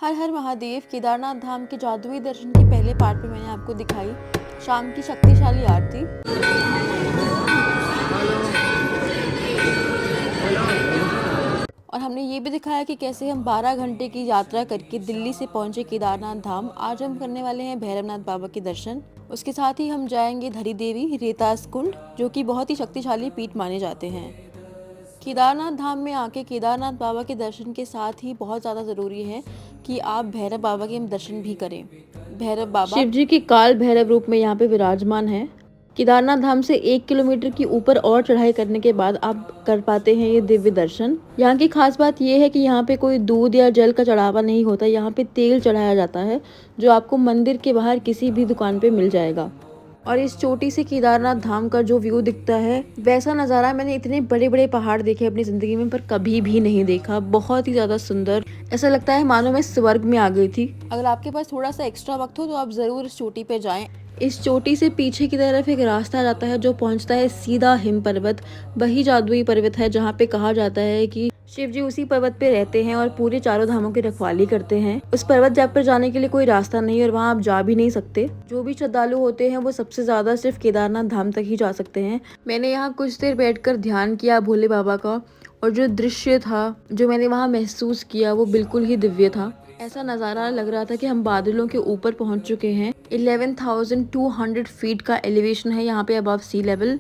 हर हर महादेव केदारनाथ धाम के जादुई दर्शन के पहले पार्ट में मैंने आपको दिखाई शाम की शक्तिशाली आरती और हमने ये भी दिखाया कि कैसे हम 12 घंटे की यात्रा करके दिल्ली से पहुंचे केदारनाथ धाम। आज हम करने वाले हैं भैरवनाथ बाबा के दर्शन। उसके साथ ही हम जाएंगे धरी देवी रेतास कुंड, जो कि बहुत ही शक्तिशाली पीठ माने जाते हैं। केदारनाथ धाम में आके केदारनाथ बाबा के दर्शन के साथ ही बहुत ज़्यादा ज़रूरी है कि आप भैरव बाबा के दर्शन भी करें। भैरव बाबा शिव जी के काल भैरव रूप में यहाँ पे विराजमान है। केदारनाथ धाम से 1 किलोमीटर की ऊपर और चढ़ाई करने के बाद आप कर पाते हैं ये दिव्य दर्शन। यहाँ की खास बात ये है कि यहाँ पे कोई दूध या जल का चढ़ावा नहीं होता, यहाँ पे तेल चढ़ाया जाता है जो आपको मंदिर के बाहर किसी भी दुकान पे मिल जाएगा। और इस चोटी से केदारनाथ धाम का जो व्यू दिखता है, वैसा नज़ारा मैंने इतने बड़े बड़े पहाड़ देखे अपनी ज़िंदगी में पर कभी भी नहीं देखा। बहुत ही ज़्यादा सुंदर, ऐसा लगता है मानो मैं स्वर्ग में आ गई थी। अगर आपके पास थोड़ा सा एक्स्ट्रा वक्त हो तो आप ज़रूर इस चोटी पे जाएं। इस चोटी से पीछे की तरफ एक रास्ता जाता है जो पहुंचता है सीधा हिम पर्वत। वही जादुई पर्वत है जहाँ पे कहा जाता है कि शिव जी उसी पर्वत पे रहते हैं और पूरे चारों धामों की रखवाली करते हैं। उस पर्वत पर जाने के लिए कोई रास्ता नहीं है और वहाँ आप जा भी नहीं सकते। जो भी श्रद्धालु होते हैं वो सबसे ज्यादा सिर्फ केदारनाथ धाम तक ही जा सकते हैं। मैंने यहाँ कुछ देर बैठकर ध्यान किया भोले बाबा का, और जो दृश्य था, जो मैंने वहाँ महसूस किया, वो बिल्कुल ही दिव्य था। ऐसा नज़ारा लग रहा था कि हम बादलों के ऊपर पहुंच चुके हैं। 11,200 फीट का एलिवेशन है यहाँ पे अबव सी लेवल,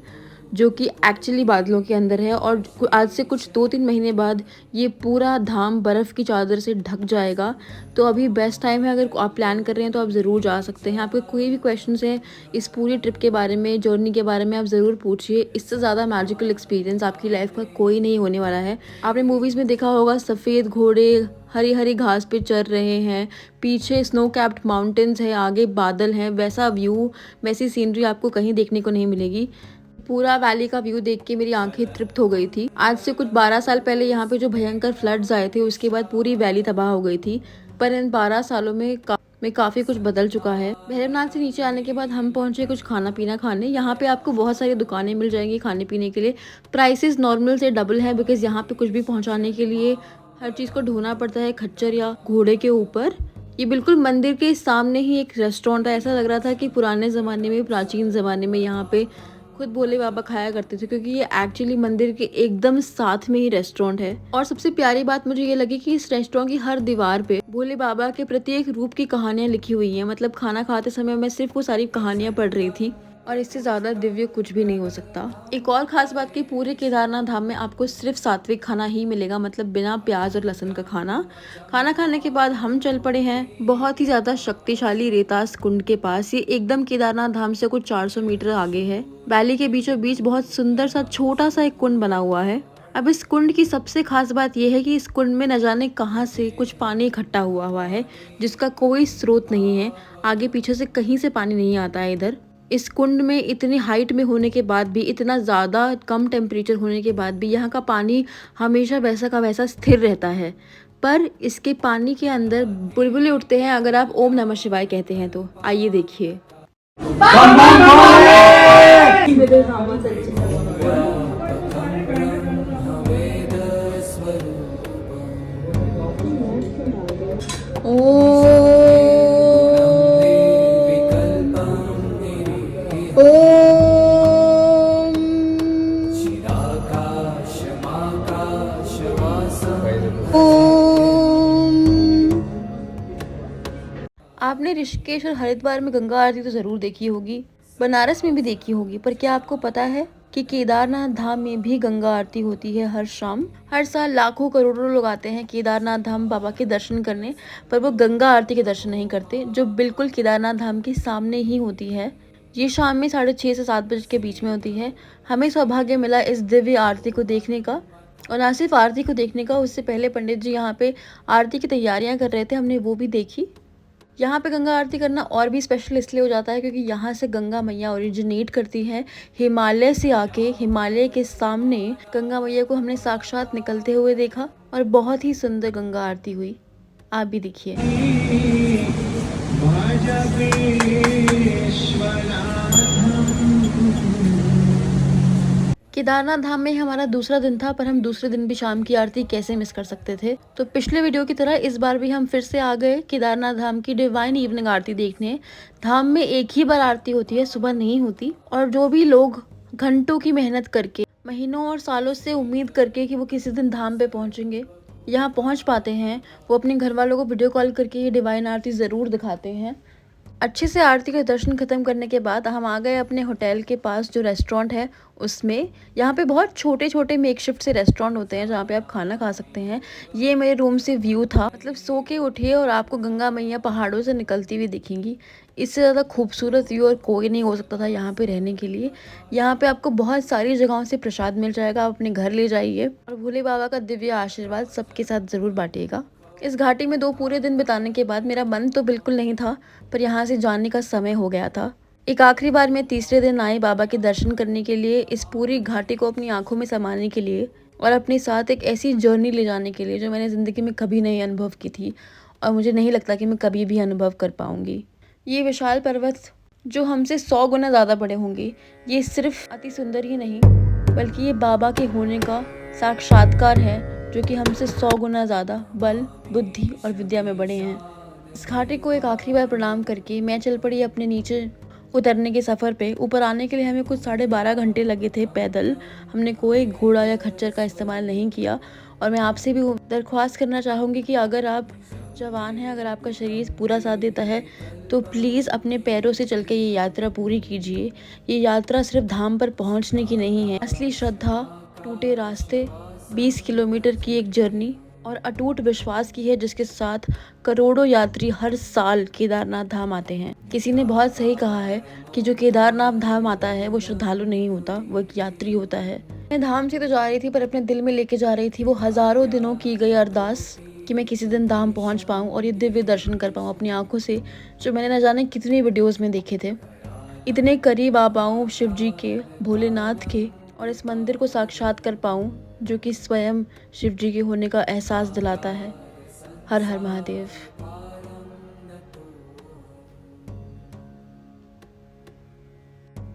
जो कि एक्चुअली बादलों के अंदर है। और आज से कुछ 2-3 महीने बाद ये पूरा धाम बर्फ़ की चादर से ढक जाएगा। तो अभी बेस्ट टाइम है, अगर आप प्लान कर रहे हैं तो आप ज़रूर जा सकते हैं। आपके कोई भी क्वेश्चंस है इस पूरी ट्रिप के बारे में, जर्नी के बारे में, आप ज़रूर पूछिए। इससे ज़्यादा मैजिकल एक्सपीरियंस आपकी लाइफ का कोई नहीं होने वाला है। आपने मूवीज़ में देखा होगा सफ़ेद घोड़े हरी हरी घास पे चल रहे हैं, पीछे स्नो कैप्ड माउंटेन्स है, आगे बादल हैं। वैसा व्यू, वैसी सीनरी आपको कहीं देखने को नहीं मिलेगी। पूरा वैली का व्यू देख के मेरी आंखें तृप्त हो गई थी। आज से कुछ 12 साल पहले यहाँ पे जो भयंकर फ्लड्स आए थे, उसके बाद पूरी वैली तबाह हो गई थी। पर इन 12 सालों में काफ़ी कुछ बदल चुका है। भैरवनाथ से नीचे आने के बाद हम पहुंचे कुछ खाना पीना खाने। यहाँ पे आपको बहुत सारी दुकानें मिल जाएंगी खाने पीने के लिए। प्राइसेस नॉर्मल से डबल है, बिकॉज यहाँ पे कुछ भी पहुँचाने के लिए हर चीज़ को ढोना पड़ता है खच्चर या घोड़े के ऊपर। ये बिल्कुल मंदिर के सामने ही एक रेस्टोरेंट है। ऐसा लग रहा था कि पुराने ज़माने में, प्राचीन ज़माने में यहाँ पे खुद भोले बाबा खाया करते थे, क्योंकि ये एक्चुअली मंदिर के एकदम साथ में ही रेस्टोरेंट है। और सबसे प्यारी बात मुझे ये लगी कि इस रेस्टोरेंट की हर दीवार पे भोले बाबा के प्रत्येक रूप की कहानियां लिखी हुई हैं। मतलब खाना खाते समय मैं सिर्फ वो सारी कहानियां पढ़ रही थी, और इससे ज़्यादा दिव्य कुछ भी नहीं हो सकता। एक और ख़ास बात कि पूरे केदारनाथ धाम में आपको सिर्फ सात्विक खाना ही मिलेगा, मतलब बिना प्याज और लहसुन का खाना। खाना खाने के बाद हम चल पड़े हैं बहुत ही ज़्यादा शक्तिशाली रेतास कुंड के पास। ये एकदम केदारनाथ धाम से कुछ 400 मीटर आगे है। वैली के बीचों बीच बहुत सुंदर सा छोटा सा एक कुंड बना हुआ है। अब इस कुंड की सबसे खास बात यह है कि इस कुंड में न जाने कहां से कुछ पानी इकट्ठा हुआ है, जिसका कोई स्रोत नहीं है। आगे पीछे से कहीं से पानी नहीं आता है इधर। इस कुंड में इतनी हाइट में होने के बाद भी, इतना ज़्यादा कम टेम्परेचर होने के बाद भी यहाँ का पानी हमेशा वैसा का वैसा स्थिर रहता है। पर इसके पानी के अंदर बुलबुले उठते हैं अगर आप ओम नमः शिवाय कहते हैं तो। आइए देखिए। आपने ऋषिकेश और हरिद्वार में गंगा आरती तो ज़रूर देखी होगी, बनारस में भी देखी होगी, पर क्या आपको पता है कि केदारनाथ धाम में भी गंगा आरती होती है हर शाम। हर साल लाखों करोड़ों लोग आते हैं केदारनाथ धाम बाबा के दर्शन करने, पर वो गंगा आरती के दर्शन नहीं करते, जो बिल्कुल केदारनाथ धाम के सामने ही होती है। ये शाम में 6:30 से 7 बजे के बीच में होती है। हमें सौभाग्य मिला इस दिव्य आरती को देखने का, और न सिर्फ आरती को देखने का, उससे पहले पंडित जी यहाँ पे आरती की तैयारियां कर रहे थे, हमने वो भी देखी। यहाँ पे गंगा आरती करना और भी स्पेशल इसलिए हो जाता है क्योंकि यहाँ से गंगा मैया ओरिजिनेट करती है हिमालय से आके। हिमालय के सामने गंगा मैया को हमने साक्षात निकलते हुए देखा, और बहुत ही सुंदर गंगा आरती हुई। आप भी देखिए। केदारनाथ धाम में हमारा दूसरा दिन था, पर हम दूसरे दिन भी शाम की आरती कैसे मिस कर सकते थे। तो पिछले वीडियो की तरह इस बार भी हम फिर से आ गए केदारनाथ धाम की डिवाइन इवनिंग आरती देखने। धाम में एक ही बार आरती होती है, सुबह नहीं होती। और जो भी लोग घंटों की मेहनत करके, महीनों और सालों से उम्मीद करके कि वो किसी दिन धाम पे पहुंचेंगे, यहाँ पहुंच पाते हैं, वो अपने घर वालों को वीडियो कॉल करके ये डिवाइन आरती ज़रूर दिखाते हैं। अच्छे से आरती के दर्शन खत्म करने के बाद हम आ गए अपने होटल के पास जो रेस्टोरेंट है उसमें। यहाँ पे बहुत छोटे छोटे मेकशिफ्ट से रेस्टोरेंट होते हैं जहाँ पे आप खाना खा सकते हैं। ये मेरे रूम से व्यू था, मतलब सो के उठिए और आपको गंगा मैया पहाड़ों से निकलती हुई दिखेंगी। इससे ज़्यादा खूबसूरत व्यू और कोई नहीं हो सकता था यहाँ पे रहने के लिए। यहाँ पे आपको बहुत सारी जगहों से प्रसाद मिल जाएगा, आप अपने घर ले जाइए और भोले बाबा का दिव्य आशीर्वाद सबके साथ ज़रूर बांटिएगा। इस घाटी में 2 पूरे दिन बिताने के बाद मेरा मन तो बिल्कुल नहीं था, पर यहाँ से जाने का समय हो गया था। एक आखिरी बार मैं तीसरे दिन आई बाबा के दर्शन करने के लिए, इस पूरी घाटी को अपनी आंखों में समाने के लिए और अपने साथ एक ऐसी जर्नी ले जाने के लिए जो मैंने ज़िंदगी में कभी नहीं अनुभव की थी और मुझे नहीं लगता कि मैं कभी भी अनुभव कर पाऊँगी। ये विशाल पर्वत जो हमसे 100 गुना ज़्यादा बड़े होंगे, ये सिर्फ अति सुंदर ही नहीं बल्कि ये बाबा के होने का साक्षात्कार है, जो कि हमसे 100 गुना ज़्यादा बल, बुद्धि और विद्या में बड़े हैं। इस घाटी को एक आखिरी बार प्रणाम करके मैं चल पड़ी अपने नीचे उतरने के सफ़र पे। ऊपर आने के लिए हमें कुछ 12.5 घंटे लगे थे पैदल। हमने कोई घोड़ा या खच्चर का इस्तेमाल नहीं किया। और मैं आपसे भी दरख्वास्त करना चाहूँगी कि अगर आप जवान हैं, अगर आपका शरीर पूरा साथ देता है, तो प्लीज़ अपने पैरों से चल के ये यात्रा पूरी कीजिए। ये यात्रा सिर्फ धाम पर पहुँचने की नहीं है। असली श्रद्धा टूटे रास्ते, 20 किलोमीटर की एक जर्नी और अटूट विश्वास की है, जिसके साथ करोड़ों यात्री हर साल केदारनाथ धाम आते हैं। किसी ने बहुत सही कहा है कि जो केदारनाथ धाम आता है वो श्रद्धालु नहीं होता, वो एक यात्री होता है। मैं धाम से तो जा रही थी, पर अपने दिल में लेके जा रही थी वो हजारों दिनों की गई अरदास कि मैं किसी दिन धाम पहुंच पाऊं और ये दिव्य दर्शन कर पाऊं अपनी आंखों से, जो मैंने न जाने कितनी वीडियोज़ में देखे थे। इतने करीब आ पाऊँ शिव जी के, भोलेनाथ के, और इस मंदिर को साक्षात कर पाऊँ जो कि स्वयं शिव जी के होने का एहसास दिलाता है। हर हर महादेव।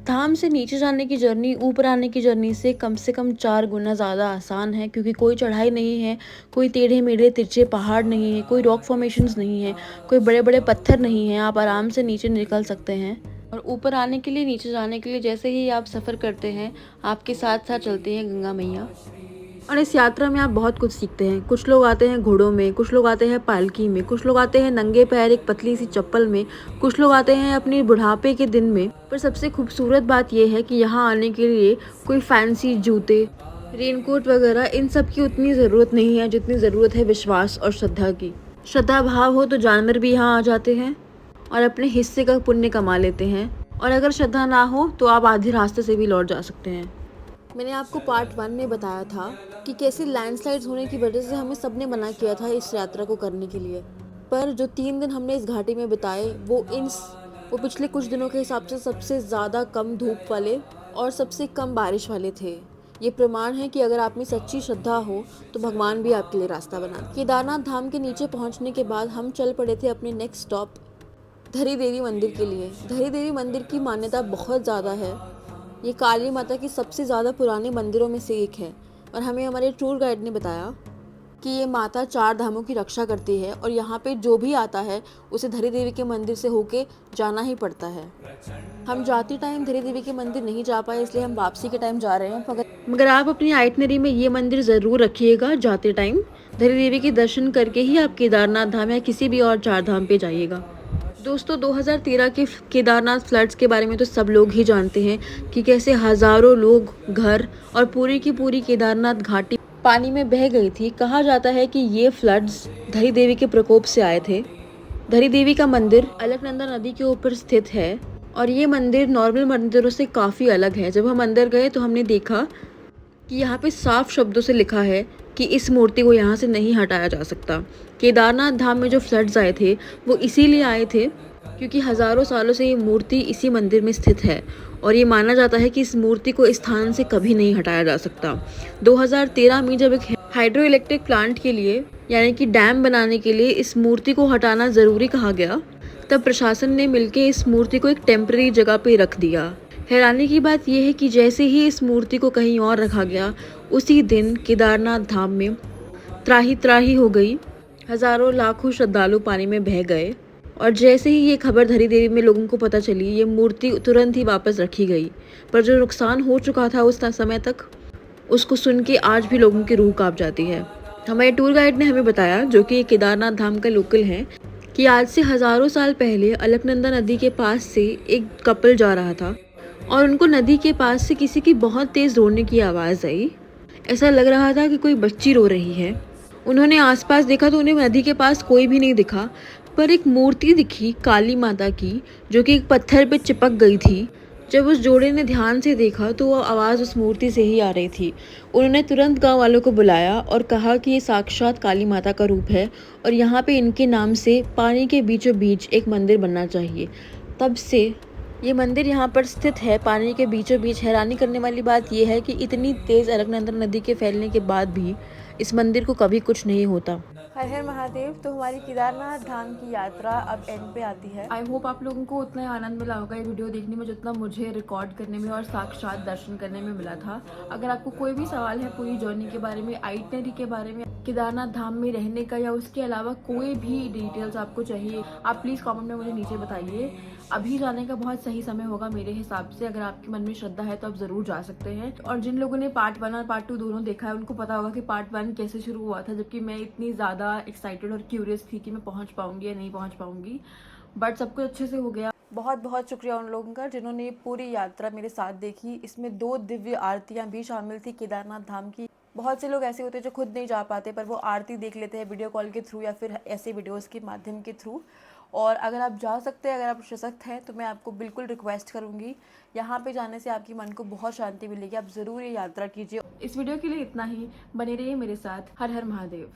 धाम से नीचे जाने की जर्नी ऊपर आने की जर्नी से कम 4 गुना ज़्यादा आसान है, क्योंकि कोई चढ़ाई नहीं है, कोई टेढ़े मेढ़े तिरछे पहाड़ नहीं है, कोई रॉक फॉर्मेशंस नहीं है, कोई बड़े बड़े पत्थर नहीं हैं। आप आराम से नीचे निकल सकते हैं। और ऊपर आने के लिए, नीचे जाने के लिए जैसे ही आप सफ़र करते हैं, आपके साथ साथ चलती हैं गंगा मैया। और इस यात्रा में आप बहुत कुछ सीखते हैं। कुछ लोग आते हैं घोड़ों में, कुछ लोग आते हैं पालकी में, कुछ लोग आते हैं नंगे पैर एक पतली सी चप्पल में, कुछ लोग आते हैं अपनी बुढ़ापे के दिन में। पर सबसे खूबसूरत बात यह है कि यहाँ आने के लिए कोई फैंसी जूते, रेनकोट वगैरह इन सब की उतनी ज़रूरत नहीं है जितनी ज़रूरत है विश्वास और श्रद्धा की। श्रद्धा भाव हो तो जानवर भी यहाँ आ जाते हैं और अपने हिस्से का पुण्य कमा लेते हैं, और अगर श्रद्धा ना हो तो आप आधे रास्ते से भी लौट जा सकते हैं। मैंने आपको पार्ट 1 में बताया था कि कैसे लैंडस्लाइड्स होने की वजह से हमें सबने मना किया था इस यात्रा को करने के लिए। पर जो 3 दिन हमने इस घाटी में बिताए वो पिछले कुछ दिनों के हिसाब से सबसे ज़्यादा कम धूप वाले और सबसे कम बारिश वाले थे। ये प्रमाण है कि अगर आप में सच्ची श्रद्धा हो तो भगवान भी आपके लिए रास्ता बना। केदारनाथ धाम के नीचे पहुँचने के बाद हम चल पड़े थे अपने नेक्स्ट स्टॉप धरी देवी मंदिर के लिए। धरी देवी मंदिर की मान्यता बहुत ज़्यादा है। ये काली माता की सबसे ज़्यादा पुराने मंदिरों में से एक है, और हमें हमारे टूर गाइड ने बताया कि ये माता 4 धामों की रक्षा करती है, और यहाँ पे जो भी आता है उसे धरी देवी के मंदिर से होके जाना ही पड़ता है। हम जाते टाइम धरी देवी के मंदिर नहीं जा पाए, इसलिए हम वापसी के टाइम जा रहे हैं। मगर आप अपनी आइटनरी में ये मंदिर ज़रूर रखिएगा। जाते टाइम धरी देवी के दर्शन करके ही आप केदारनाथ धाम या किसी भी और 4 धाम पे जाइएगा। दोस्तों, 2013 के केदारनाथ फ्लड्स के बारे में तो सब लोग ही जानते हैं कि कैसे हज़ारों लोग, घर और पूरी की पूरी केदारनाथ घाटी पानी में बह गई थी। कहा जाता है कि ये फ्लड्स धरी देवी के प्रकोप से आए थे। धरी देवी का मंदिर अलकनंदा नदी के ऊपर स्थित है, और ये मंदिर नॉर्मल मंदिरों से काफ़ी अलग है। जब हम अंदर गए तो हमने देखा कि यहाँ पे साफ शब्दों से लिखा है कि इस मूर्ति को यहाँ से नहीं हटाया जा सकता। केदारनाथ धाम में जो फ्लड्स आए थे वो इसीलिए आए थे क्योंकि हज़ारों सालों से ये मूर्ति इसी मंदिर में स्थित है, और ये माना जाता है कि इस मूर्ति को इस स्थान से कभी नहीं हटाया जा सकता। 2013 में जब एक हाइड्रो इलेक्ट्रिक प्लांट के लिए, यानी कि डैम बनाने के लिए इस मूर्ति को हटाना ज़रूरी कहा गया, तब प्रशासन ने मिलकर इस मूर्ति को एक टेम्परेरी जगह पे रख दिया। हैरानी की बात यह है कि जैसे ही इस मूर्ति को कहीं और रखा गया, उसी दिन केदारनाथ धाम में त्राही त्राही हो गई। हजारों लाखों श्रद्धालु पानी में बह गए और जैसे ही ये खबर धरी देवी में लोगों को पता चली, ये मूर्ति तुरंत ही वापस रखी गई। पर जो नुकसान हो चुका था उस समय तक, उसको सुन के आज भी लोगों की रूह कांप जाती है। हमारे टूर गाइड ने हमें बताया, जो कि केदारनाथ धाम का लोकल है, कि आज से हजारों साल पहले अलकनंदा नदी के पास से एक कपल जा रहा था और उनको नदी के पास से किसी की बहुत तेज रोने की आवाज़ आई। ऐसा लग रहा था कि कोई बच्ची रो रही है। उन्होंने आसपास देखा तो उन्हें नदी के पास कोई भी नहीं दिखा, पर एक मूर्ति दिखी काली माता की, जो कि एक पत्थर पे चिपक गई थी। जब उस जोड़े ने ध्यान से देखा तो वो आवाज़ उस मूर्ति से ही आ रही थी। उन्होंने तुरंत गांव वालों को बुलाया और कहा कि ये साक्षात काली माता का रूप है और यहाँ पे इनके नाम से पानी के बीचों बीच एक मंदिर बनना चाहिए। तब से ये मंदिर यहाँ पर स्थित है, पानी के बीचों बीच। हैरानी करने वाली बात यह है कि इतनी तेज़ अलकनंदा नदी के फैलने के बाद भी इस मंदिर को कभी कुछ नहीं होता। हर हर महादेव। तो हमारी केदारनाथ धाम की यात्रा अब एंड पे आती है। आई होप आप लोगों को उतना ही आनंद मिला होगा ये वीडियो देखने में जितना मुझे रिकॉर्ड करने में और साक्षात दर्शन करने में मिला था। अगर आपको कोई भी सवाल है पूरी जर्नी के बारे में, आइटनरी के बारे में, केदारनाथ धाम में रहने का या उसके अलावा कोई भी डिटेल्स आपको चाहिए, आप प्लीज़ कॉमेंट में मुझे नीचे बताइए। अभी जाने का बहुत सही समय होगा मेरे हिसाब से। अगर आपके मन में श्रद्धा है तो आप ज़रूर जा सकते हैं। और जिन लोगों ने पार्ट 1 और पार्ट 2 दोनों देखा है, उनको पता होगा कि पार्ट 1 कैसे शुरू हुआ था, जबकि मैं इतनी ज़्यादा एक्साइटेड और क्यूरियस थी कि मैं पहुंच पाऊंगी या नहीं पहुंच पाऊंगी। बट सब कुछ अच्छे से हो गया। बहुत बहुत शुक्रिया उन लोगों का जिन्होंने ये पूरी यात्रा मेरे साथ देखी। इसमें 2 दिव्य आरतियां भी शामिल थी केदारनाथ धाम की। बहुत से लोग ऐसे होते हैं जो खुद नहीं जा पाते, पर वो आरती देख लेते हैं वीडियो कॉल के थ्रू या फिर ऐसे वीडियोस के माध्यम के थ्रू। और अगर आप जा सकते हैं, अगर आप सशक्त हैं, तो मैं आपको बिल्कुल रिक्वेस्ट करूंगी, यहाँ पे जाने से आपकी मन को बहुत शांति मिलेगी। आप ज़रूर ये यात्रा कीजिए। इस वीडियो के लिए इतना ही। बने रहिए मेरे साथ। हर हर महादेव।